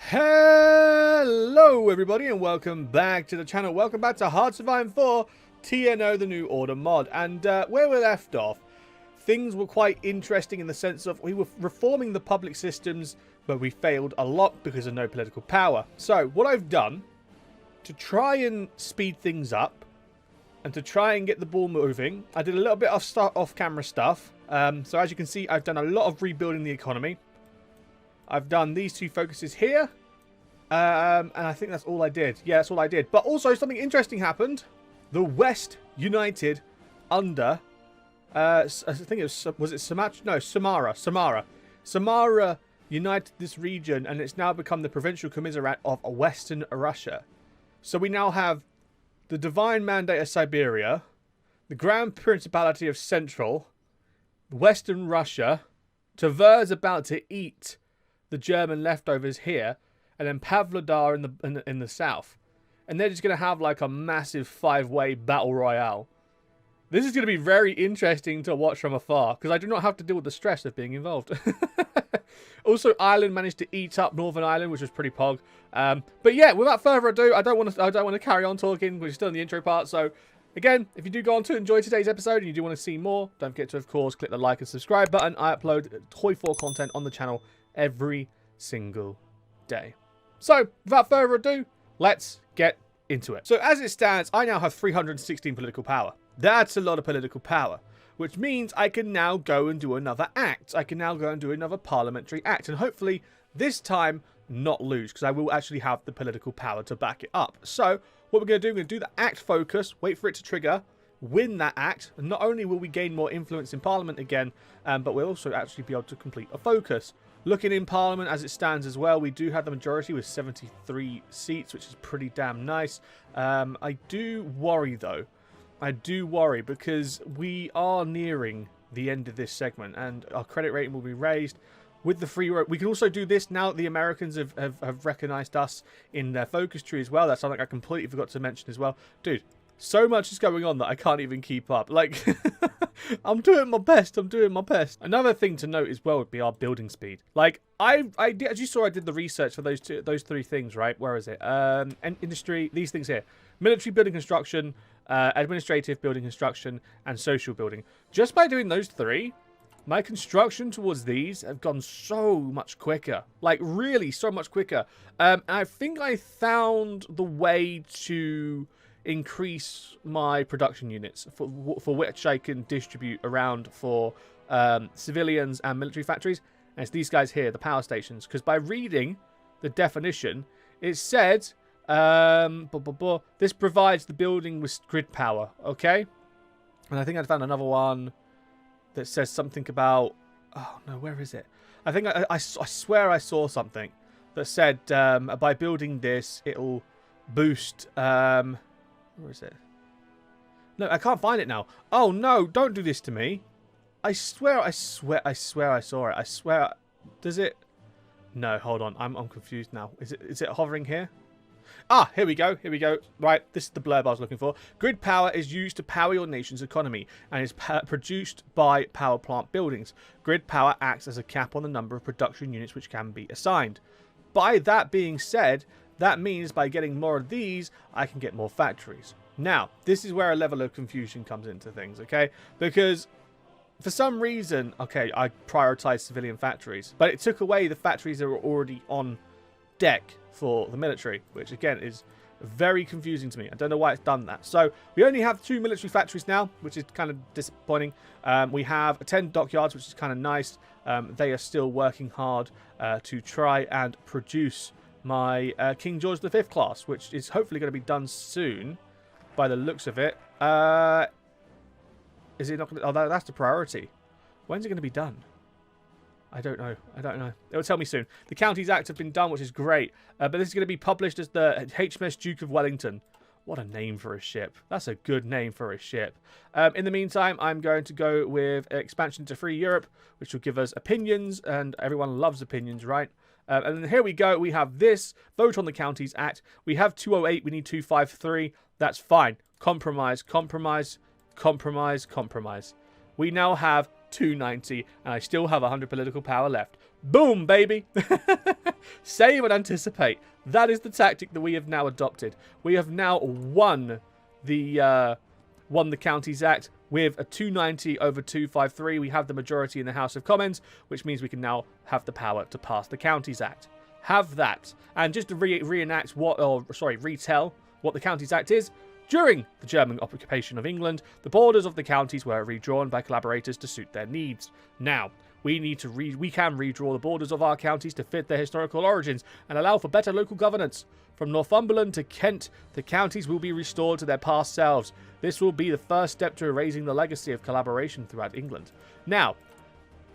Hello everybody and welcome back to the channel. Welcome back to Hearts of Iron 4 TNO The New Order mod. And where we left off, things were quite interesting in the sense of we were reforming the public systems, but we failed a lot because of no political power. So what I've done to try and speed things up and to try and get the ball moving, I did a little bit of off-camera stuff. So as you can see, I've done a lot of rebuilding the economy. I've done these two focuses here. And I think that's all I did. Yeah, that's all I did. But also something interesting happened. The West united under... I think it was it Samara? No, Samara. Samara united this region and it's now become the provincial commissariat of Western Russia. So we now have the Divine Mandate of Siberia, the Grand Principality of Central, Western Russia, Tver's about to eat the German leftovers here, and then Pavlodar in the south. And they're just going to have like a massive 5-way battle royale. This is going to be very interesting to watch from afar, because I do not have to deal with the stress of being involved. Also, Ireland managed to eat up Northern Ireland, which was pretty pog. But yeah, without further ado, I don't want to carry on talking. We're still in the intro part, so again, if you do go on to enjoy today's episode and you do want to see more, don't forget to, of course, click the like and subscribe button. I upload Toy 4 content on the channel every single day. So, without further ado, let's get into it. So, as it stands, I now have 316 political power. That's a lot of political power, which means I can now go and do another act. I can now go and do another parliamentary act, and hopefully, this time, not lose, because I will actually have the political power to back it up. So, what we're going to do, we're going to do the act focus, wait for it to trigger, win that act, and not only will we gain more influence in Parliament again, but we'll also actually be able to complete a focus. Looking in Parliament as it stands as well, we do have the majority with 73 seats, which is pretty damn nice. I do worry though. I do worry because we are nearing the end of this segment and our credit rating will be raised. With the free roam, we can also do this now that the Americans have recognized us in their focus tree as well. That's something I completely forgot to mention as well. Dude, so much is going on that I can't even keep up. Like, I'm doing my best. I'm doing my best. Another thing to note as well would be our building speed. Like, I did, as you saw, I did the research for those three things, right? Where is it? Industry, these things here. Military building construction, administrative building construction, and social building. Just by doing those three, my construction towards these have gone so much quicker. Like, really, so much quicker. I think I found the way to increase my production units for which I can distribute around for civilians and military factories. And it's these guys here, the power stations. Because by reading the definition, it said this provides the building with grid power. Okay? And I think I found another one that says something about... Oh, no, where is it? I think I swear I saw something that said by building this, it'll boost... where is it? No, I can't find it now. Oh no, don't do this to me. I swear I saw it. I swear. Does it? No, hold on. I'm confused now. Is it hovering here? Ah, here we go. Here we go. Right, this is the blurb I was looking for. Grid power is used to power your nation's economy and is produced by power plant buildings. Grid power acts as a cap on the number of production units which can be assigned. By that being said, that means by getting more of these, I can get more factories. Now, this is where a level of confusion comes into things, okay? Because for some reason, okay, I prioritized civilian factories, but it took away the factories that were already on deck for the military, which again is very confusing to me. I don't know why it's done that. So we only have 2 military factories now, which is kind of disappointing. We have 10 dockyards, which is kind of nice. They are still working hard to try and produce my King George V class, which is hopefully going to be done soon by the looks of it. Is it not going to... Oh, that's the priority. When's it going to be done? I don't know. I don't know. It will tell me soon. The Counties Act have been done, which is great. But this is going to be published as the HMS Duke of Wellington. What a name for a ship. That's a good name for a ship. In the meantime, I'm going to go with expansion to free Europe, which will give us opinions, and everyone loves opinions, right? And then here we go. We have this. Vote on the Counties Act. We have 208. We need 253. That's fine. Compromise, compromise, compromise, compromise. We now have 290, and I still have 100 political power left. Boom, baby! Save and anticipate. That is the tactic that we have now adopted. We have now won the Counties Act with a 290 over 253. We have the majority in the House of Commons, which means we can now have the power to pass the Counties Act. Have that. And just to retell what the Counties Act is, during the German occupation of England, the borders of the counties were redrawn by collaborators to suit their needs. Now, we can redraw the borders of our counties to fit their historical origins and allow for better local governance. From Northumberland to Kent, the counties will be restored to their past selves. This will be the first step to erasing the legacy of collaboration throughout England. Now,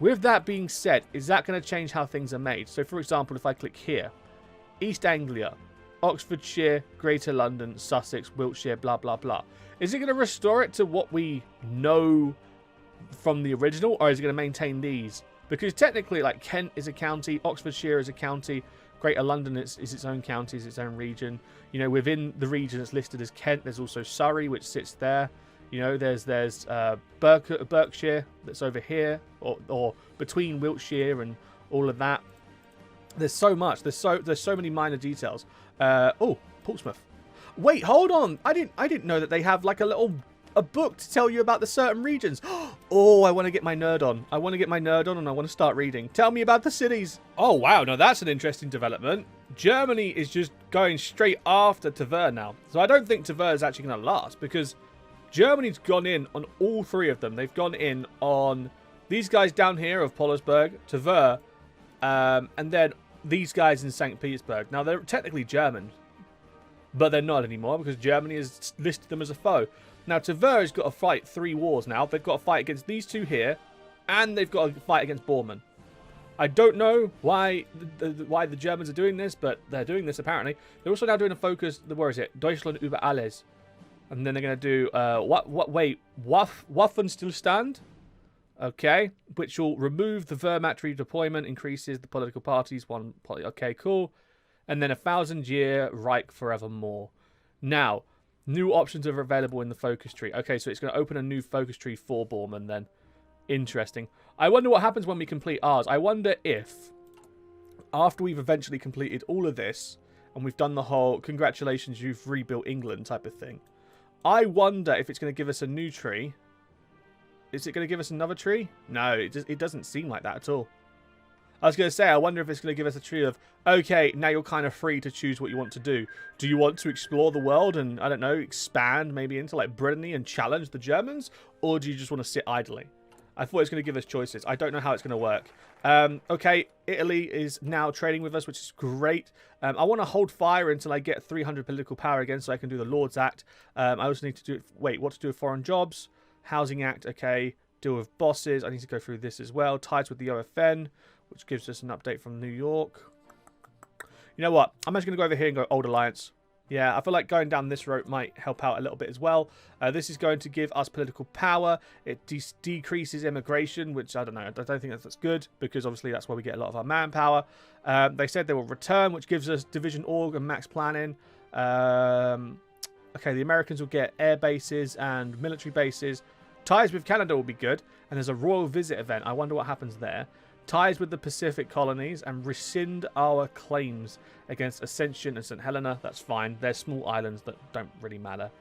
with that being said, is that going to change how things are made? So, for example, if I click here, East Anglia, Oxfordshire, Greater London, Sussex, Wiltshire, blah, blah, blah. Is it going to restore it to what we know from the original, or is it going to maintain these? Because technically, like, Kent is a county, Oxfordshire is a county, Greater London is its own county, is its own region. You know, within the region that's listed as Kent, there's also Surrey, which sits there. You know, there's Berkshire that's over here, or between Wiltshire and all of that. There's so much. There's so many minor details. Oh, Portsmouth. Wait, hold on. I didn't know that they have like a book to tell you about the certain regions. Oh, I want to get my nerd on. I want to get my nerd on and I want to start reading. Tell me about the cities. Oh, wow. Now that's an interesting development. Germany is just going straight after Tver now. So I don't think Tver is actually going to last because Germany's gone in on all three of them. They've gone in on these guys down here of Pollersburg, Tver, and then these guys in St. Petersburg. Now, they're technically German, but they're not anymore because Germany has listed them as a foe. Now, Tver has got to fight 3 wars now. They've got to fight against these 2 here, and they've got to fight against Bormann. I don't know why the Germans are doing this, but they're doing this apparently. They're also now doing a focus, where is it? Deutschland über alles. And then they're going to do, Waffenstillstand. Okay, which will remove the Wehrmacht redeployment, increases the political parties. Okay, cool. And then 1,000-year Reich forevermore. Now, new options are available in the focus tree. Okay, so it's going to open a new focus tree for Bormann then. Interesting. I wonder what happens when we complete ours. I wonder if, after we've eventually completed all of this, and we've done the whole, congratulations, you've rebuilt England type of thing. I wonder if it's going to give us a new tree. Is it going to give us another tree? No, it doesn't seem like that at all. I was going to say, I wonder if it's going to give us a tree of, okay, now you're kind of free to choose what you want to do. Do you want to explore the world and, I don't know, expand maybe into like Brittany and challenge the Germans? Or do you just want to sit idly? I thought it was going to give us choices. I don't know how it's going to work. Okay, Italy is now trading with us, which is great. I want to hold fire until I get 300 political power again so I can do the Lords Act. I also need to do, what to do with foreign jobs. Housing Act, okay. Deal with bosses. I need to go through this as well. Ties with the OFN, which gives us an update from New York. You know what? I'm just going to go over here and go Old Alliance. Yeah, I feel like going down this road might help out a little bit as well. This is going to give us political power. It decreases immigration, which I don't know. I don't think that's good because obviously that's where we get a lot of our manpower. They said they will return, which gives us division org and max planning. Okay, the Americans will get air bases and military bases. Ties with Canada will be good. And there's a royal visit event. I wonder what happens there. Ties with the Pacific colonies and rescind our claims against Ascension and St. Helena. That's fine. They're small islands that don't really matter.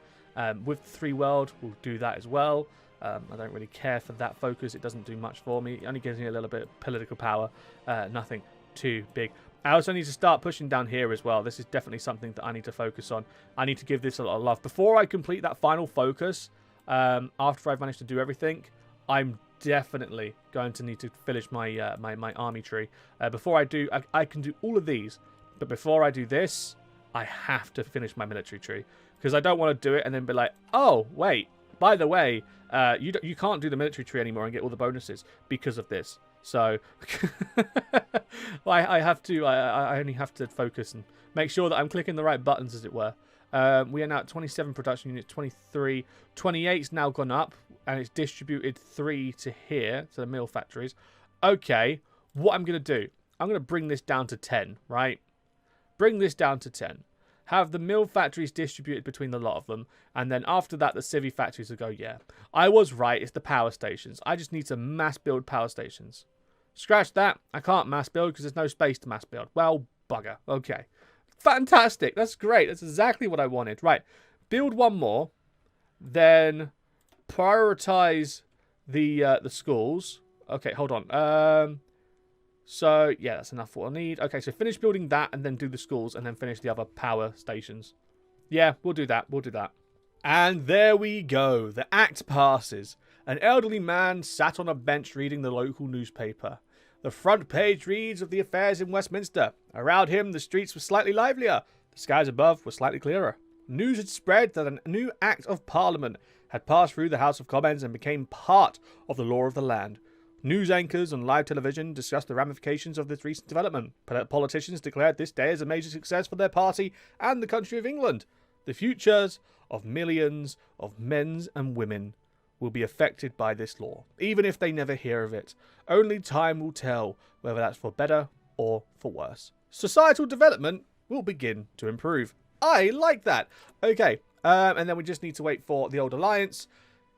With the Free World, we'll do that as well. I don't really care for that focus. It doesn't do much for me. It only gives me a little bit of political power. Nothing too big. I also need to start pushing down here as well. This is definitely something that I need to focus on. I need to give this a lot of love. Before I complete that final focus, after I've managed to do everything, I'm definitely going to need to finish my my army tree. Before I do, I can do all of these. But before I do this, I have to finish my military tree. Because I don't want to do it and then be like, oh, wait, by the way, you can't do the military tree anymore and get all the bonuses because of this. So I have to. I only have to focus and make sure that I'm clicking the right buttons, as it were. We are now at 27 production units, 23, 28's now gone up, and it's distributed 3 to here, to the mill factories. Okay, what I'm going to do, I'm going to bring this down to 10, right? Bring this down to 10. Have the mill factories distributed between the lot of them. And then after that, the civvy factories will go, yeah. I was right. It's the power stations. I just need to mass build power stations. Scratch that. I can't mass build because there's no space to mass build. Well, bugger. Okay. Fantastic. That's great. That's exactly what I wanted. Right. Build one more. Then prioritize the schools. Okay, hold on. So, yeah, that's enough for what I need. Okay, so finish building that and then do the schools and then finish the other power stations. Yeah, we'll do that. We'll do that. And there we go. The act passes. An elderly man sat on a bench reading the local newspaper. The front page reads of the affairs in Westminster. Around him, the streets were slightly livelier. The skies above were slightly clearer. News had spread that a new Act of Parliament had passed through the House of Commons and became part of the law of the land. News anchors on live television discussed the ramifications of this recent development. Politicians declared this day as a major success for their party and the country of England. The futures of millions of men and women will be affected by this law, even if they never hear of it. Only time will tell whether that's for better or for worse. Societal development will begin to improve. I like that. Okay, and then we just need to wait for the old alliance.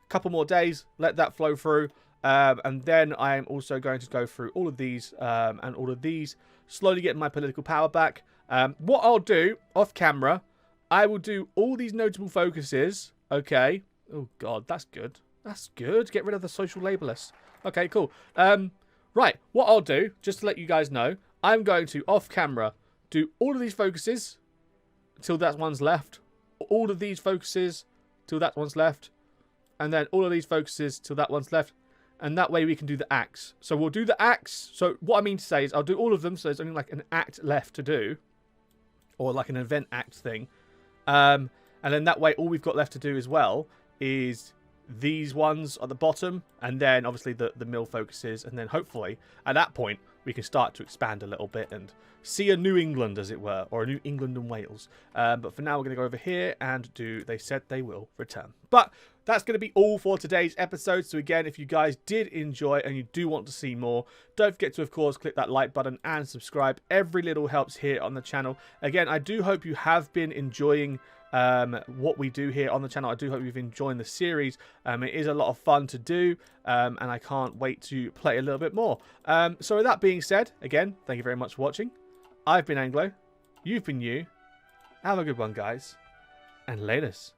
A couple more days, let that flow through. And then I am also going to go through all of these and all of these, slowly getting my political power back. What I'll do off camera, I will do all these notable focuses. Okay. Oh, God, that's good. That's good. Get rid of the social labelists. Okay, cool. Right, what I'll do, just to let you guys know, I'm going to, off camera, do all of these focuses till that one's left. All of these focuses till that one's left. And then all of these focuses till that one's left. And that way we can do the acts. So we'll do the acts. So what I mean to say is I'll do all of them. So there's only like an act left to do. Or like an event act thing. And then that way all we've got left to do as well is these ones at the bottom. And then obviously the mill focuses. And then hopefully at that point we can start to expand a little bit and see a New England, as it were. Or a New England and Wales. But for now we're going to go over here and do They Said They Will Return. But that's going to be all for today's episode. So again, if you guys did enjoy and you do want to see more, don't forget to, of course, click that like button and subscribe. Every little helps here on the channel. Again, I do hope you have been enjoying what we do here on the channel. I do hope you've enjoyed the series. It is a lot of fun to do, and I can't wait to play a little bit more. So with that being said, again, thank you very much for watching. I've been Anglo. You've been you. Have a good one, guys. And laters.